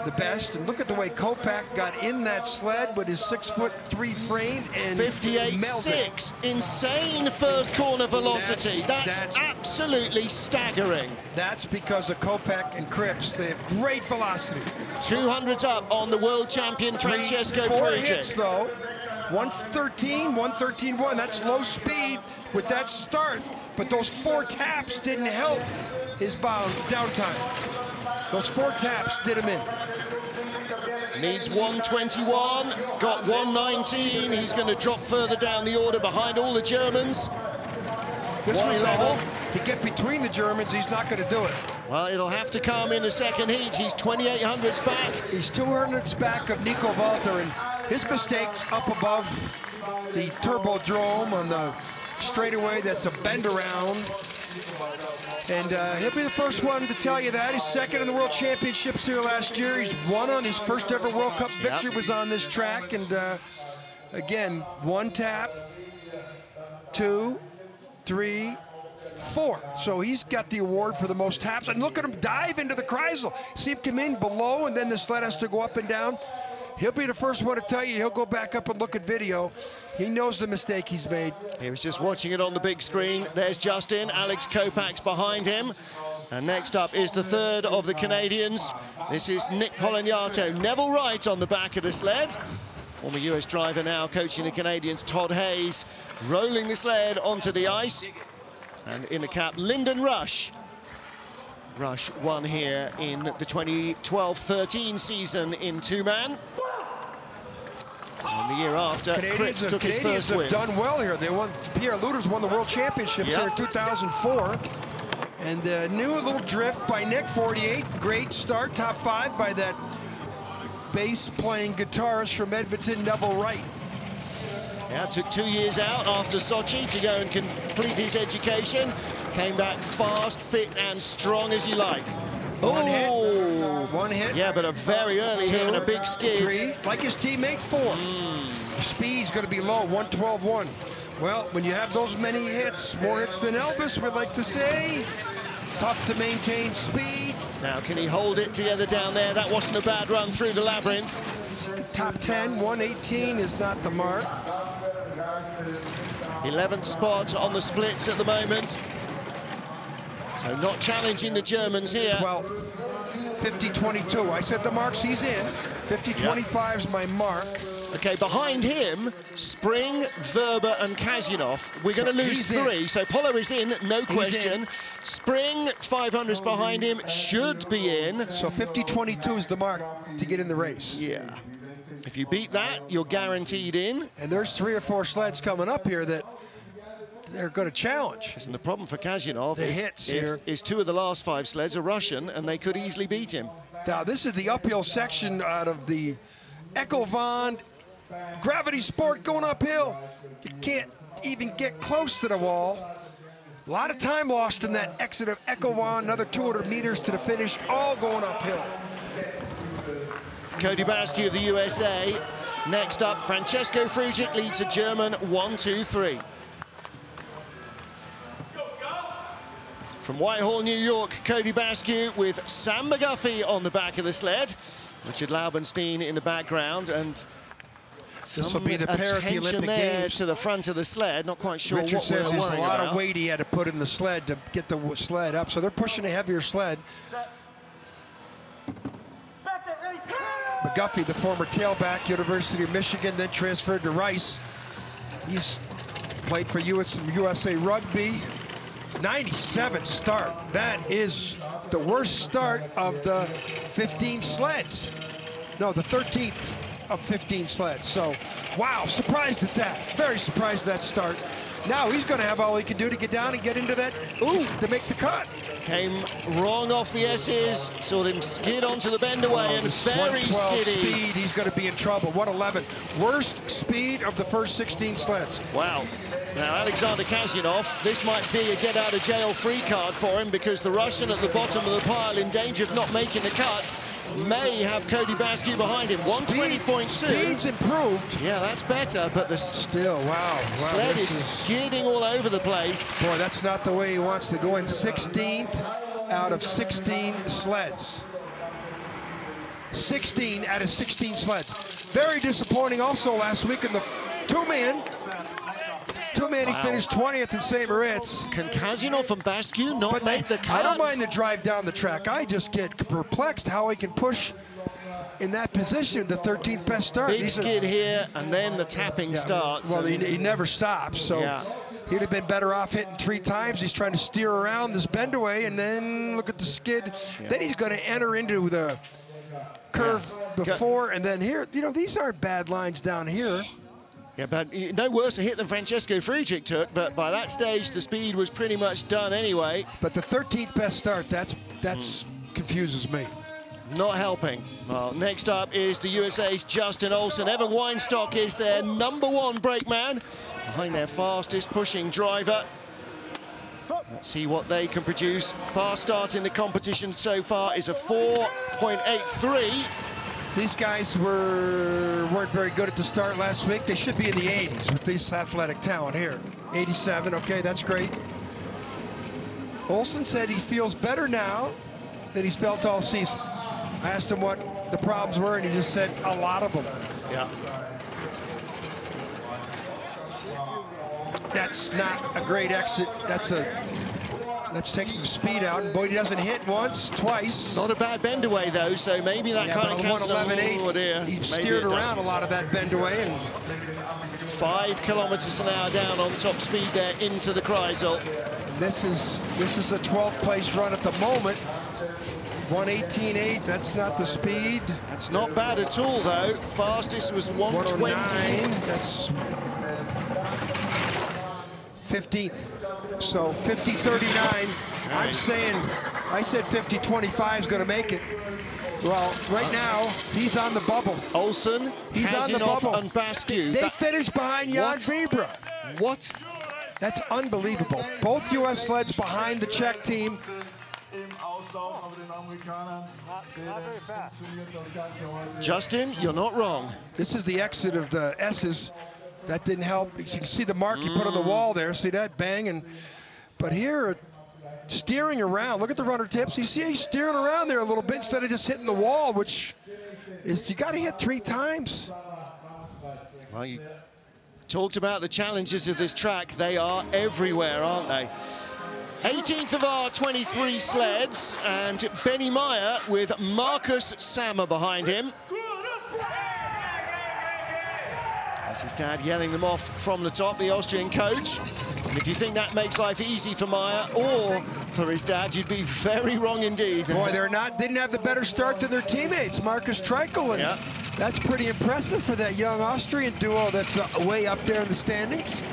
[SPEAKER 2] the best. And look at the way Kopech got in that sled with his 6'3" frame and
[SPEAKER 1] 58.6, insane first corner velocity. That's absolutely staggering.
[SPEAKER 2] That's because of Kopech and Cripps. They have great velocity.
[SPEAKER 1] 200s up on the world champion Francesco
[SPEAKER 2] Four
[SPEAKER 1] Frigic.
[SPEAKER 2] hits though. 113, 113.1. That's low speed with that start. But those 4 taps didn't help his downtime. Those 4 taps did him in.
[SPEAKER 1] Needs 121, got 119. He's going to drop further down the order behind all the Germans.
[SPEAKER 2] This was the hope to get between the Germans. He's not going to do it.
[SPEAKER 1] Well, it'll have to come in the second heat. He's 2800s back.
[SPEAKER 2] He's 200s back of Nico Walter, and his mistakes up above the turbodrome on the straightaway. That's a bend around. And he'll be the first one to tell you that. He's second in the World Championships here last year. He's won on his first ever World Cup victory was on this track. And again, 1 tap, 2, 3, 4. So he's got the award for the most taps. And look at him dive into the Kreisel. See him come in below, and then the sled has to go up and down. He'll be the first one to tell you. He'll go back up and look at video. He knows the mistake he's made.
[SPEAKER 1] He was just watching it on the big screen. There's Justin. Alex Kopech's behind him. And next up is the third of the Canadians. This is Nick Polignato. Neville Wright on the back of the sled. Former US driver now coaching the Canadians, Todd Hayes, rolling the sled onto the ice. And in the cap, Lyndon Rush. Rush won here in the 2012-13 season in 2-man. And the year after, Cripps took his first win.
[SPEAKER 2] Canadians have done well here. They won. Pierre Lueders won the World Championships here in 2004. And new little drift by Nick, 48. Great start, top 5 by that bass-playing guitarist from Edmonton, Neville Wright.
[SPEAKER 1] Yeah, took 2 years out after Sochi to go and complete his education. Came back fast, fit, and strong as you like.
[SPEAKER 2] One hit.
[SPEAKER 1] Yeah, but a very early hit and a big skid.
[SPEAKER 2] 3, like his teammate, 4. Speed's going to be low, 112.1. Well, when you have those many hits, more hits than Elvis, we like to say. Tough to maintain speed.
[SPEAKER 1] Now, can he hold it together down there? That wasn't a bad run through the labyrinth.
[SPEAKER 2] Top 10, 118 is not the mark.
[SPEAKER 1] 11th spot on the splits at the moment. So not challenging the Germans here.
[SPEAKER 2] 12th, 50-22. I said the marks, he's in. 50-25 is my mark.
[SPEAKER 1] Okay, behind him, Spring, Verber, and Kazyanov. We're going to lose 3. So Polo is in, no question. Spring, 500s behind him, should be in.
[SPEAKER 2] So 50-22 is the mark to get in the race.
[SPEAKER 1] Yeah. If you beat that, you're guaranteed in.
[SPEAKER 2] And there's 3 or 4 sleds coming up here that they're going to challenge.
[SPEAKER 1] And the problem for Kazyanov is 2 of the last 5 sleds are Russian, and they could easily beat him.
[SPEAKER 2] Now, this is the uphill section out of the Ecovon Gravity Sport going uphill. You can't even get close to the wall. A lot of time lost in that exit of Ecovon, another 200 meters to the finish, all going uphill.
[SPEAKER 1] Cody Basque of the USA. Next up, Francesco Frigic leads a German 1-2-3. From Whitehall, New York, Cody Basque with Sam McGuffey on the back of the sled. Richard Laubenstein in the background, and
[SPEAKER 2] this will be the parity Olympic Games
[SPEAKER 1] to the front of the sled. Not quite sure
[SPEAKER 2] Richard
[SPEAKER 1] what
[SPEAKER 2] says
[SPEAKER 1] we're
[SPEAKER 2] there's
[SPEAKER 1] worrying
[SPEAKER 2] a lot
[SPEAKER 1] about.
[SPEAKER 2] of weight he had to put in the sled to get the sled up. So they're pushing a heavier sled. McGuffey, the former tailback, University of Michigan, then transferred to Rice. He's played for USA Rugby. 97 start. That is the worst start of the 15 sleds. No, the 13th of 15 sleds. So, wow, surprised at that. Very surprised at that start. Now he's going to have all he can do to get down and get into that, to make the cut.
[SPEAKER 1] Came wrong off the S's, saw him skid onto the bend away, and very skiddy.
[SPEAKER 2] Speed, he's going to be in trouble. 111, worst speed of the first 16 sleds.
[SPEAKER 1] Wow. Now, Alexander Kazyanov, this might be a get-out-of-jail-free card for him, because the Russian at the bottom of the pile, in danger of not making the cut, may have Cody Bascu behind him. 120.2.
[SPEAKER 2] Speed's improved.
[SPEAKER 1] Yeah, that's better, but the
[SPEAKER 2] still, wow.
[SPEAKER 1] Sled is skidding all over the place.
[SPEAKER 2] Boy, that's not the way he wants to go in. 16th out of 16 sleds. 16 out of 16 sleds. Very disappointing also last week in the two-man. He finished 20th in St. Moritz.
[SPEAKER 1] Can Kazyanov and Bascu not make the cut?
[SPEAKER 2] I don't mind the drive down the track. I just get perplexed how he can push in that position, the 13th best start.
[SPEAKER 1] Big skid here, and then the tapping starts.
[SPEAKER 2] Well, he never stops, so he'd have been better off hitting 3 times. He's trying to steer around this bend away, and then look at the skid. Then he's going to enter into the curve before, and then here. You know, these aren't bad lines down here.
[SPEAKER 1] Yeah, but no worse a hit than Francesco Friedrich took, but by that stage, the speed was pretty much done anyway.
[SPEAKER 2] But the 13th best start, that's confuses me.
[SPEAKER 1] Not helping. Well, next up is the USA's Justin Olson. Evan Weinstock is their #1 brakeman, behind their fastest pushing driver. Let's see what they can produce. Fast start in the competition so far is a 4.83.
[SPEAKER 2] These guys weren't very good at the start last week. They should be in the 80s with this athletic talent here. 87, okay, that's great. Olson said he feels better now than he's felt all season. I asked him what the problems were, and he just said a lot of them.
[SPEAKER 1] Yeah.
[SPEAKER 2] That's not a great exit. Let's take some speed out, and boy, he doesn't hit once, twice.
[SPEAKER 1] Not a bad bend away though, so maybe that kind of counts.
[SPEAKER 2] 111.8. He steered around a lot of that bend away, and
[SPEAKER 1] 5 kilometers an hour down on top speed there into the Kreisel.
[SPEAKER 2] And this is a 12th place run at the moment. 118.8. That's not the speed.
[SPEAKER 1] That's not bad at all though. Fastest was 120.
[SPEAKER 2] That's 15th. So 50.39. I'm saying, I said 50.25 is going to make it. Well, right now, he's on the bubble.
[SPEAKER 1] Olson,
[SPEAKER 2] he's on the bubble.
[SPEAKER 1] And Bascu.
[SPEAKER 2] They finished behind Jan Vibra.
[SPEAKER 1] What?
[SPEAKER 2] That's unbelievable. Both U.S. sleds behind the Czech team.
[SPEAKER 1] Justin, you're not wrong.
[SPEAKER 2] This is the exit of the S's. That didn't help. You can see the mark he put on the wall there. See that? Bang. But here, steering around. Look at the runner tips. You see he's steering around there a little bit instead of just hitting the wall, which is, you got to hit 3 times.
[SPEAKER 1] Well, you talked about the challenges of this track. They are everywhere, aren't they? 18th of our 23 sleds, and Benny Meyer with Marcus Sammer behind him. That's his dad yelling them off from the top, the Austrian coach. And if you think that makes life easy for Meyer or for his dad, you'd be very wrong indeed.
[SPEAKER 2] Boy, didn't have the better start than their teammates, Marcus Treichel, and that's pretty impressive for that young Austrian duo that's way up there in the standings.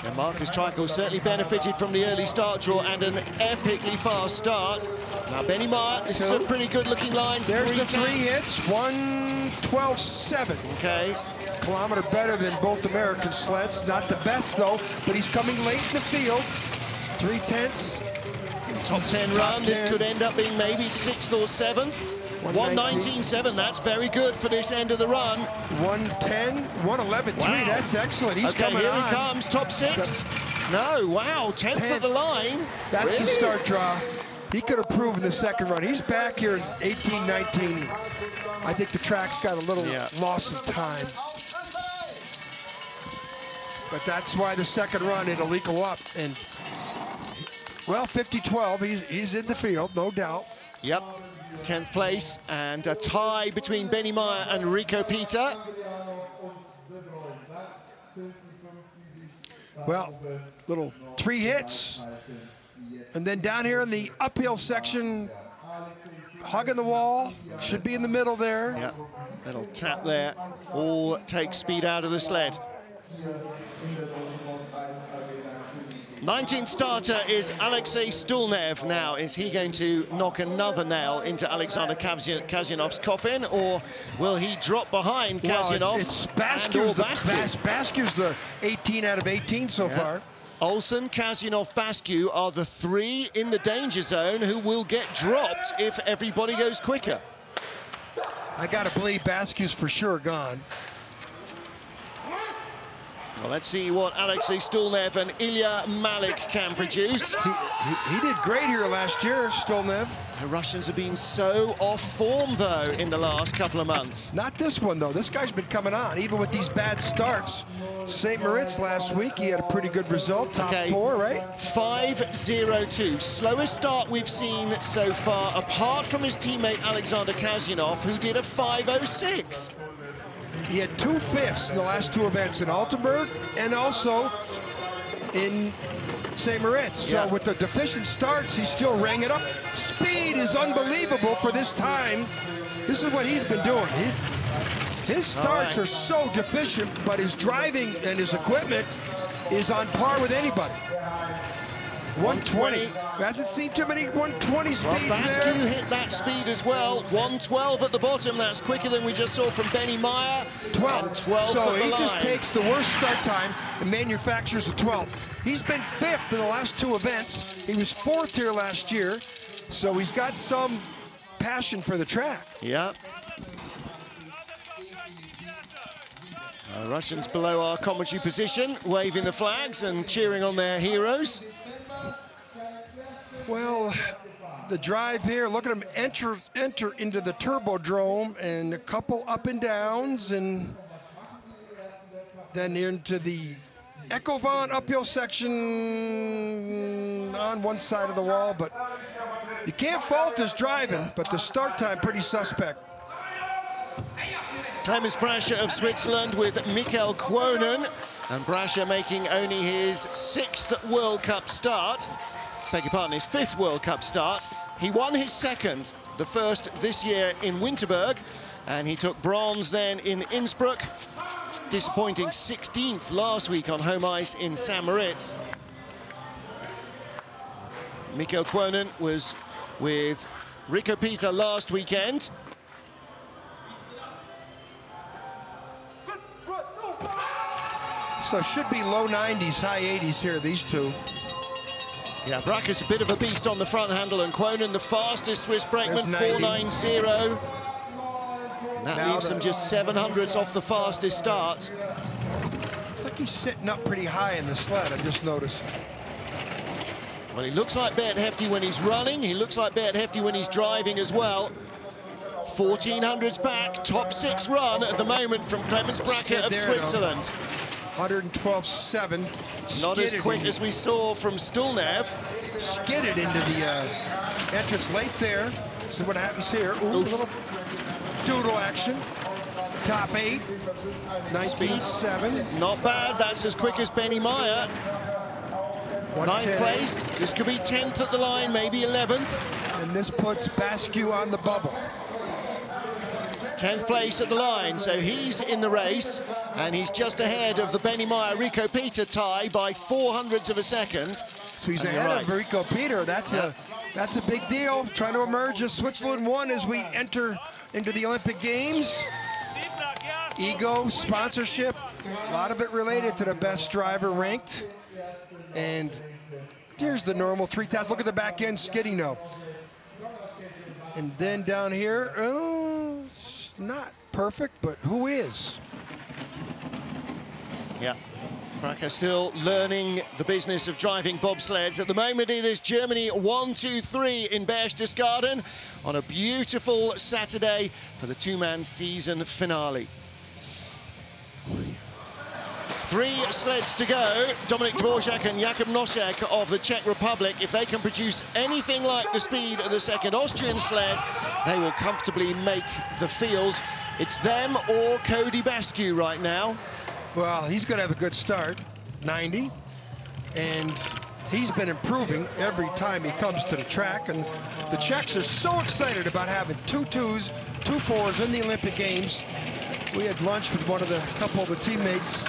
[SPEAKER 1] And Marcus Treichel certainly benefited from the early start draw and an epically fast start. Now Benny Meyer, this is a pretty good looking line.
[SPEAKER 2] There's the 3 hits, 1:12.7.
[SPEAKER 1] Okay.
[SPEAKER 2] Kilometer better than both American sleds. Not the best though, but he's coming late in the field. 3/10.
[SPEAKER 1] Top 10 run. This could end up being maybe 6th or 7th. 1:19.7. That's very good for this end of the run.
[SPEAKER 2] 1:10, 1:11.3. Wow. That's excellent. He's coming
[SPEAKER 1] here
[SPEAKER 2] on.
[SPEAKER 1] He comes. Top 6. No, wow, 10th at the line.
[SPEAKER 2] That's his start draw. He could have proven the second run. He's back here in 18-19. I think the track's got a little loss of time. But that's why the second run, it'll equal up. And, well, 50-12, he's in the field, no doubt.
[SPEAKER 1] Yep, 10th place, and a tie between Benny Meyer and Rico Peter.
[SPEAKER 2] Well, little 3 hits. And then down here in the uphill section, hugging the wall, should be in the middle there.
[SPEAKER 1] Yeah, little tap there, all takes speed out of the sled. 19th starter is Alexei Stulnev. Now, is he going to knock another nail into Alexander Kazyanov's coffin, or will he drop behind Kazyanov?
[SPEAKER 2] Well, it's Bascu's the 18 out of 18 so far.
[SPEAKER 1] Olsen, Kazyanov, Bascu are the three in the danger zone who will get dropped if everybody goes quicker.
[SPEAKER 2] I got to believe Bascu's for sure gone.
[SPEAKER 1] Well, let's see what Alexei Stulnev and Ilya Malik can produce.
[SPEAKER 2] He did great here last year, Stulnev.
[SPEAKER 1] The Russians have been so off form, though, in the last couple of months.
[SPEAKER 2] Not this one, though. This guy's been coming on, even with these bad starts. St. Moritz last week, he had a pretty good result, top 4, right? 5.02, slowest start we've seen so far, apart from his teammate Alexander Kazyanov, who did a 5.06. He had 2 fifths in the last 2 events in Altenburg and also in St. Moritz. So with the deficient starts, he still rang it up. Speed is unbelievable for this time. This is what he's been doing. His starts are so deficient, but his driving and his equipment is on par with anybody. 120. Hasn't seen too many 120 speeds there.
[SPEAKER 1] Bascu hit that speed as well. 112 at the bottom. That's quicker than we just saw from Benny Meyer.
[SPEAKER 2] 12. So he just takes the worst start time and manufactures a 12. He's been 5th in the last 2 events. He was 4th here last year. So he's got some passion for the track.
[SPEAKER 1] Yeah. Russians below our commentary position, waving the flags and cheering on their heroes.
[SPEAKER 2] Well, the drive here, look at him enter into the turbodrome, and a couple up and downs, and then into the Ecovant uphill section on one side of the wall. But you can't fault his driving, but the start time pretty suspect.
[SPEAKER 1] Clemens Brasher of Switzerland with Mikkel Kwonen, and Brasher making only his 6th World Cup start. Beg your pardon, his 5th World Cup start. He won his 2nd, the first this year in Winterberg, and he took bronze then in Innsbruck. Disappointing 16th last week on home ice in St. Moritz. Mikkel Kwonen was with Rico Peter last weekend.
[SPEAKER 2] So should be low 90s, high 80s here, these two.
[SPEAKER 1] Yeah, Bracker's a bit of a beast on the front handle, and Kwonen the fastest Swiss brakeman, 4.90. That leaves him just 700s off the fastest start.
[SPEAKER 2] It's like he's sitting up pretty high in the sled, I've just noticed.
[SPEAKER 1] Well, he looks like Beat Hefty when he's running. He looks like Beat Hefty when he's driving as well. 1400s back, top 6 run at the moment from Clemens Bracker of Switzerland.
[SPEAKER 2] 112.7.
[SPEAKER 1] Not as quick as we saw from Stulnev.
[SPEAKER 2] Skidded into the entrance late there. See what happens here. Ooh, a little doodle action. Top 8. 19.7.
[SPEAKER 1] Not bad. That's as quick as Benny Meyer. 9th place. This could be 10th at the line, maybe 11th.
[SPEAKER 2] And this puts Bascu on the bubble.
[SPEAKER 1] 10th place at the line, so he's in the race, and he's just ahead of the Benny Meyer Rico Peter tie by 400ths of a second.
[SPEAKER 2] So he's ahead of Rico Peter. That's a big deal. Trying to emerge as Switzerland 1 as we enter into the Olympic Games. Ego, sponsorship, a lot of it related to the best driver ranked. And here's the normal 3,000. Look at the back end skidding though. And then down here, oh, it's not perfect, but who is?
[SPEAKER 1] Yeah, Bracker still learning the business of driving bobsleds. At the moment, it is Germany 1-2-3 in Berchtesgaden on a beautiful Saturday for the 2-man season finale. 3 sleds to go. Dominik Dvorak and Jakub Nosek of the Czech Republic. If they can produce anything like the speed of the second Austrian sled, they will comfortably make the field. It's them or Cody Bascu right now.
[SPEAKER 2] Well, he's going to have a good start, 90. And he's been improving every time he comes to the track. And the Czechs are so excited about having 2 2s, 2 4s in the Olympic Games. We had lunch with couple of the teammates.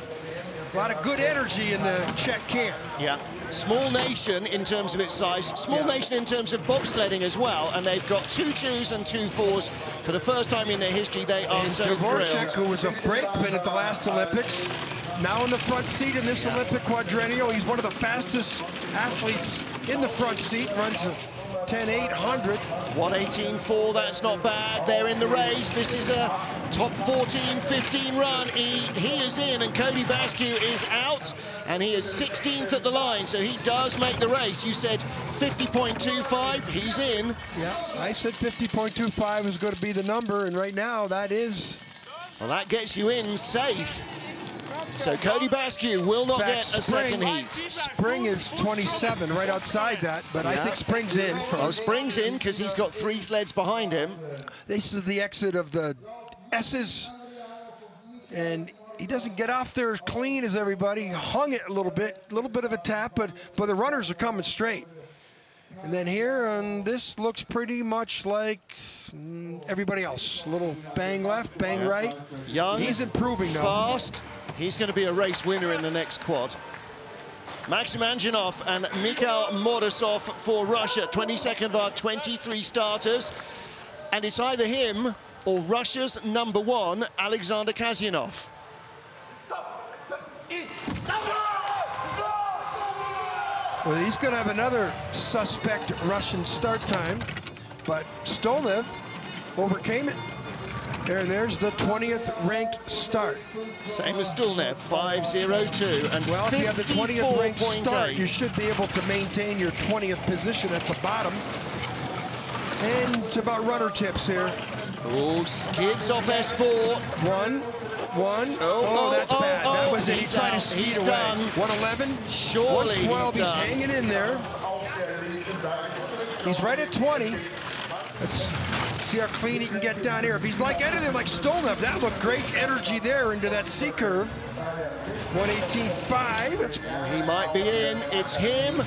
[SPEAKER 2] A lot of good energy in the Czech camp.
[SPEAKER 1] Yeah. Small nation in terms of its size, small nation in terms of bobsledding as well, and they've got 2 2s and 2 4s for the first time in their history. They are so thrilled.
[SPEAKER 2] Who was a brakeman at the last Olympics, now in the front seat in this Olympic quadrennial. He's one of the fastest athletes in the front seat, runs a 10.800.
[SPEAKER 1] 1:18.4, that's not bad. They're in the race. This is a top 14-15 run. He is in, and Cody Basque is out, and he is 16th at the line, so he does make the race. You said 50.25, he's in.
[SPEAKER 2] Yeah, I said 50.25 is going to be the number, and right now that is.
[SPEAKER 1] Well, that gets you in safe. So Cody Basque will not get a second heat.
[SPEAKER 2] Spring is 27, right outside that, but I think Spring's in.
[SPEAKER 1] Spring's in because he's got 3 sleds behind him.
[SPEAKER 2] This is the exit of the S's, and he doesn't get off there as clean as everybody. Hung it a little bit of a tap, but the runners are coming straight. And then here, this looks pretty much like everybody else. A little bang left, bang right.
[SPEAKER 1] Young,
[SPEAKER 2] he's improving now.
[SPEAKER 1] Fast. He's going to be a race winner in the next quad. Maxim Anjanov and Mikhail Mordasov for Russia. 22nd of our 23 starters. And it's either him or Russia's #1, Alexander Kazyanov.
[SPEAKER 2] Well, he's going to have another suspect Russian start time, but Stolnev overcame it. And there's the 20th ranked start.
[SPEAKER 1] Same as Stolnev, 5:02 and
[SPEAKER 2] well, if you have the 20th ranked start,
[SPEAKER 1] 8.
[SPEAKER 2] you should be able to maintain your 20th position at the bottom. And it's about runner tips here.
[SPEAKER 1] Oh, skids off S4.
[SPEAKER 2] One. Oh, that's bad. That was it. He tried to ski away.
[SPEAKER 1] Done.
[SPEAKER 2] 111.
[SPEAKER 1] Surely
[SPEAKER 2] 112. He's hanging in there. He's right at 20. Let's see how clean he can get down here. If he's like anything like Stolnev, that looked great energy there into that C curve. 118.5.
[SPEAKER 1] He might be in. It's him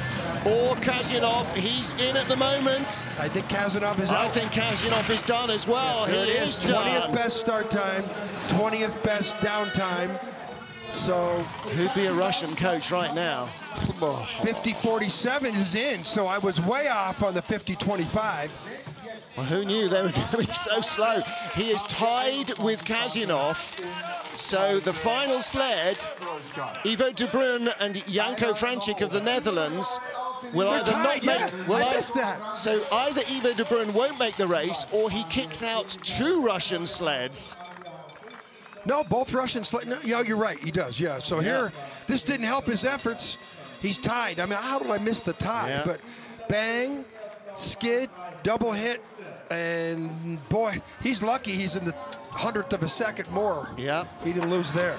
[SPEAKER 1] or Kazyanov. He's in at the moment.
[SPEAKER 2] I think Kazyanov is out.
[SPEAKER 1] I think Kazyanov is done as well.
[SPEAKER 2] There
[SPEAKER 1] he
[SPEAKER 2] it is. 20th best start time, 20th best down time. So
[SPEAKER 1] who'd be a Russian coach right now?
[SPEAKER 2] 50.47 is in. So I was way off on the 50.25.
[SPEAKER 1] Well, who knew they were going to be so slow? He is tied with Kazyanov. So the final sled, Ivo de Bruin and Janko Franchik of the Netherlands will either not make.
[SPEAKER 2] I missed that.
[SPEAKER 1] So either Ivo de Bruin won't make the race, or he kicks out 2 Russian sleds.
[SPEAKER 2] No, both Russian sleds. No, yeah, you're right. He does. Yeah. So here, this didn't help his efforts. He's tied. I mean, how did I miss the tie?
[SPEAKER 1] Yeah.
[SPEAKER 2] But bang, skid, double hit. And boy, he's lucky he's in the 100th of a second more.
[SPEAKER 1] Yeah.
[SPEAKER 2] He didn't lose there.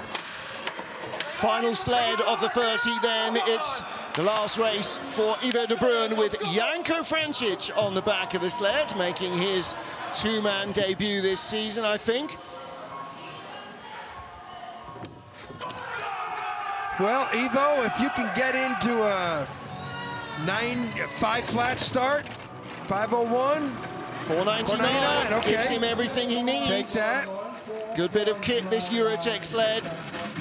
[SPEAKER 1] Final sled of the first heat then. It's the last race for Ivo de Bruin with Janko Franchik on the back of the sled, making his 2-man debut this season, I think.
[SPEAKER 2] Well, Ivo, if you can get into a 5 flat start, 5:01.
[SPEAKER 1] 499,
[SPEAKER 2] okay.
[SPEAKER 1] Gives him everything he needs.
[SPEAKER 2] Take that.
[SPEAKER 1] Good bit of kit, this Eurotech sled.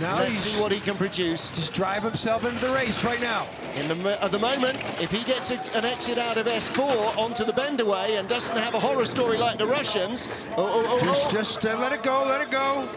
[SPEAKER 2] Now
[SPEAKER 1] let's see what he can produce.
[SPEAKER 2] Just drive himself into the race right now.
[SPEAKER 1] At the moment, if he gets an exit out of S4 onto the bendaway and doesn't have a horror story like the Russians,
[SPEAKER 2] just let it go, let it go.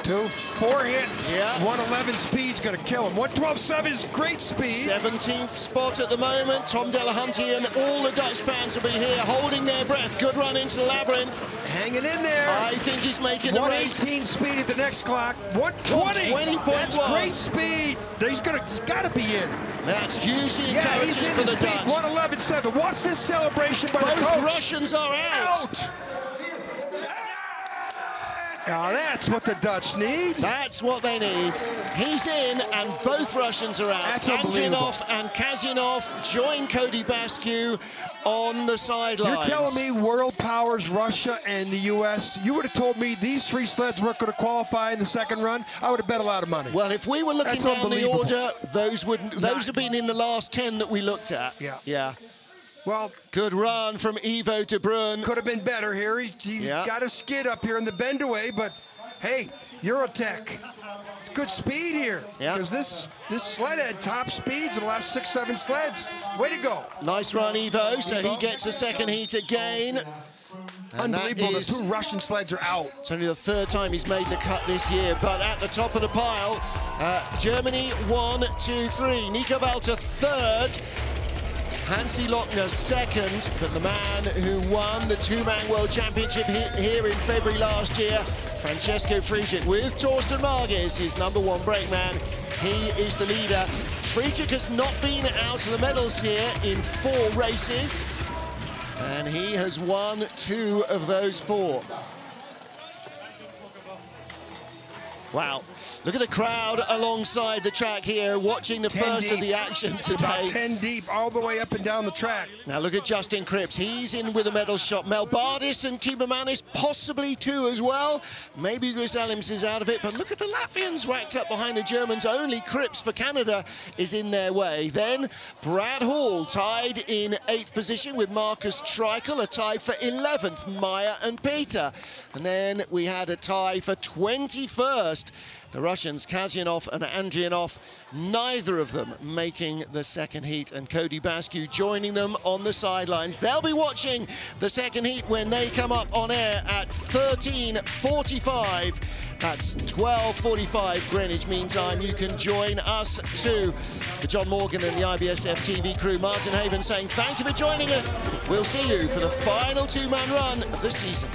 [SPEAKER 2] 4 hits.
[SPEAKER 1] Yeah.
[SPEAKER 2] 111 speed's gonna kill him. 112.7 is great speed.
[SPEAKER 1] 17th spot at the moment. Tom Delahunty and all the Dutch fans will be here holding their breath. Good run into the labyrinth.
[SPEAKER 2] Hanging in there.
[SPEAKER 1] I think he's making the race.
[SPEAKER 2] 118 speed at the next clock. 120.
[SPEAKER 1] 120.1.
[SPEAKER 2] That's great speed. He's gotta be in.
[SPEAKER 1] That's hugely
[SPEAKER 2] he's
[SPEAKER 1] encouraging
[SPEAKER 2] in
[SPEAKER 1] for the
[SPEAKER 2] speed.
[SPEAKER 1] Dutch.
[SPEAKER 2] 111.7. Watch this celebration by the coach.
[SPEAKER 1] Both Russians are out.
[SPEAKER 2] Now that's what the Dutch need.
[SPEAKER 1] That's what they need. He's in, and both Russians are out.
[SPEAKER 2] That's unbelievable.
[SPEAKER 1] Anjanov and Kazyanov join Cody Basque on the sidelines.
[SPEAKER 2] You're telling me world powers, Russia and the U.S., you would have told me these 3 sleds weren't going to qualify in the second run, I would have bet a lot of money.
[SPEAKER 1] Well, if we were looking down the order, those have been in the last 10 that we looked at.
[SPEAKER 2] Yeah. Well,
[SPEAKER 1] good run from Ivo de Bruin.
[SPEAKER 2] Could have been better here. He's got a skid up here in the bend away, but Hey, Eurotech. It's good speed here.
[SPEAKER 1] Yeah.
[SPEAKER 2] Because this sled had top speeds in the last 6-7 sleds. Way to go.
[SPEAKER 1] Nice run, Ivo. So he gets a second heat again. And
[SPEAKER 2] unbelievable. The two Russian sleds are out.
[SPEAKER 1] It's only the 3rd time he's made the cut this year, but at the top of the pile, Germany 1, 2, 3. Nico Walter 3rd. Hansi Lochner 2nd, but the man who won the two-man world championship here in February last year, Francesco Friedrich, with Torsten Margis, his #1 brakeman. He is the leader. Friedrich has not been out of the medals here in 4 races, and he has won 2 of those 4. Wow. Look at the crowd alongside the track here, watching the first of the action today.
[SPEAKER 2] About 10 deep, all the way up and down the track.
[SPEAKER 1] Now look at Justin Cripps. He's in with a medal shot. Mel Bardis and Kibermanis possibly 2 as well. Maybe Gus Alims is out of it, but look at the Latvians racked up behind the Germans. Only Cripps for Canada is in their way. Then Brad Hall tied in 8th position with Marcus Treichel, a tie for 11th, Meyer and Peter. And then we had a tie for 21st. The Russians, Kazyanov and Andrianov, neither of them making the second heat, and Cody Bascu joining them on the sidelines. They'll be watching the second heat when they come up on air at 13:45. That's 12:45 Greenwich Mean Time. You can join us too. For John Morgan and the IBSF TV crew, Martin Haven saying thank you for joining us. We'll see you for the final two-man run of the season.